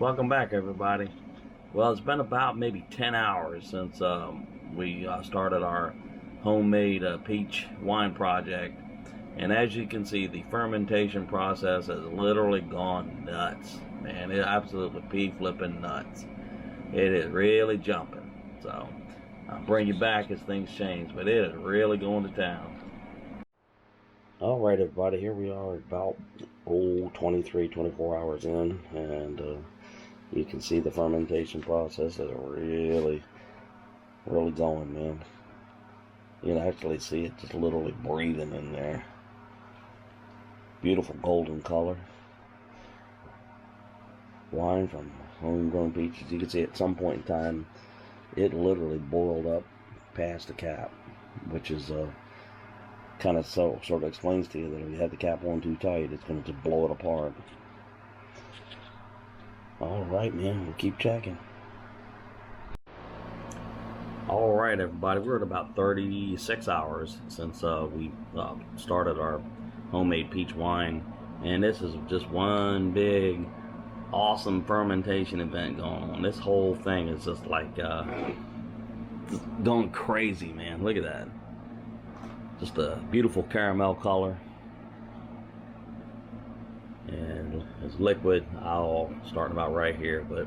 Welcome back, everybody. Well, it's been about maybe 10 hours since we started our homemade peach wine project. And as you can see, the fermentation process has literally gone nuts. Man, it absolutely pea flipping nuts. It is really jumping. So I'll bring you back as things change, but it is really going to town. All right, everybody, here we are about 23, 24 hours in, and you can see the fermentation process is really going, man. You can actually see it just literally breathing in there. Beautiful golden color. Wine from homegrown peaches. You can see at some point in time, it literally boiled up past the cap, which is kind of sort of explains to you that if you have the cap on too tight, it's going to just blow it apart. Alright, man, we'll keep checking. Alright, everybody, we're at about 36 hours since we started our homemade peach wine, and this is just one big awesome fermentation event going on. This whole thing is just like just going crazy, man. Look at that. Just a beautiful caramel color, and it's liquid. I'll start about right here, but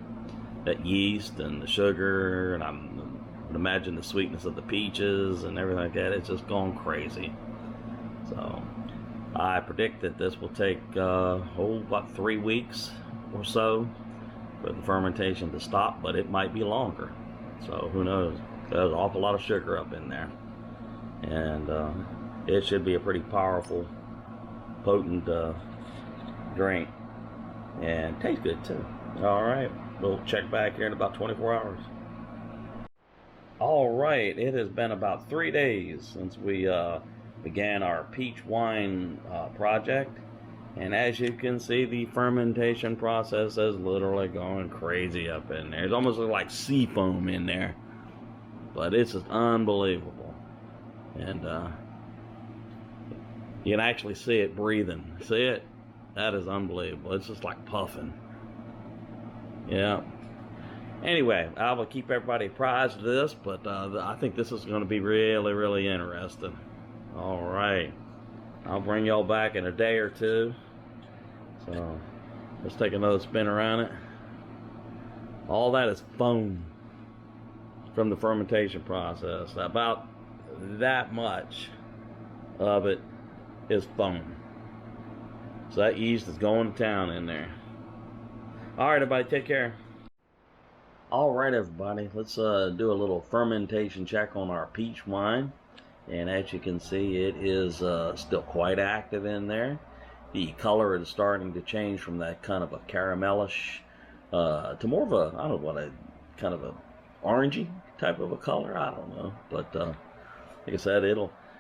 that yeast and the sugar, and I would imagine the sweetness of the peaches and everything like that, it's just going crazy. So I predict that this will take about 3 weeks or so for the fermentation to stop, but it might be longer. So who knows? There's an awful lot of sugar up in there, and it should be a pretty powerful, potent drink, and tastes good too. All right, we'll check back here in about 24 hours. All right, it has been about 3 days since we began our peach wine project, and as you can see, the fermentation process is literally going crazy up in there. It's almost like sea foam in there, but it's just unbelievable. And you can actually see it breathing. See it? That is unbelievable. It's just like puffing. Yeah. Anyway, I will keep everybody apprised of this, but I think this is going to be really interesting. All right. I'll bring y'all back in a day or two. So let's take another spin around it. All that is foam from the fermentation process. About that much of it is foam. So that yeast is going to town in there. All right, everybody, take care. All right, everybody, let's do a little fermentation check on our peach wine. And as you can see, it is still quite active in there. The color is starting to change from that kind of a caramelish to more of a, I don't know what, a kind of a orangey type of a color. I don't know, but like I said,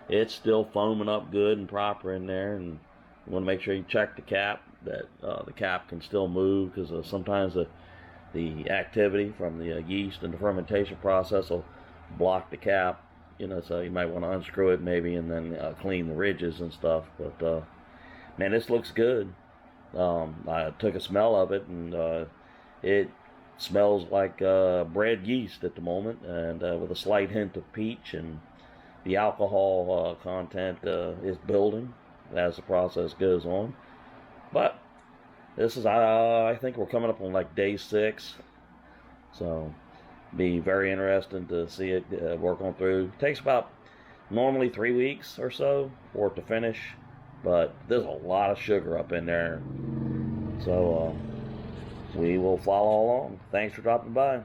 it's still foaming up good and proper in there. And you want to make sure you check the cap, that the cap can still move, because sometimes the activity from the yeast and the fermentation process will block the cap. So you might want to unscrew it maybe, and then clean the ridges and stuff. But man, this looks good. I took a smell of it, and it smells like bread yeast at the moment, and with a slight hint of peach, and the alcohol content is building as the process goes on. But this is, I think we're coming up on like day 6, so be very interesting to see it work on through. It takes about normally 3 weeks or so for it to finish, but there's a lot of sugar up in there, so we will follow along. Thanks for dropping by.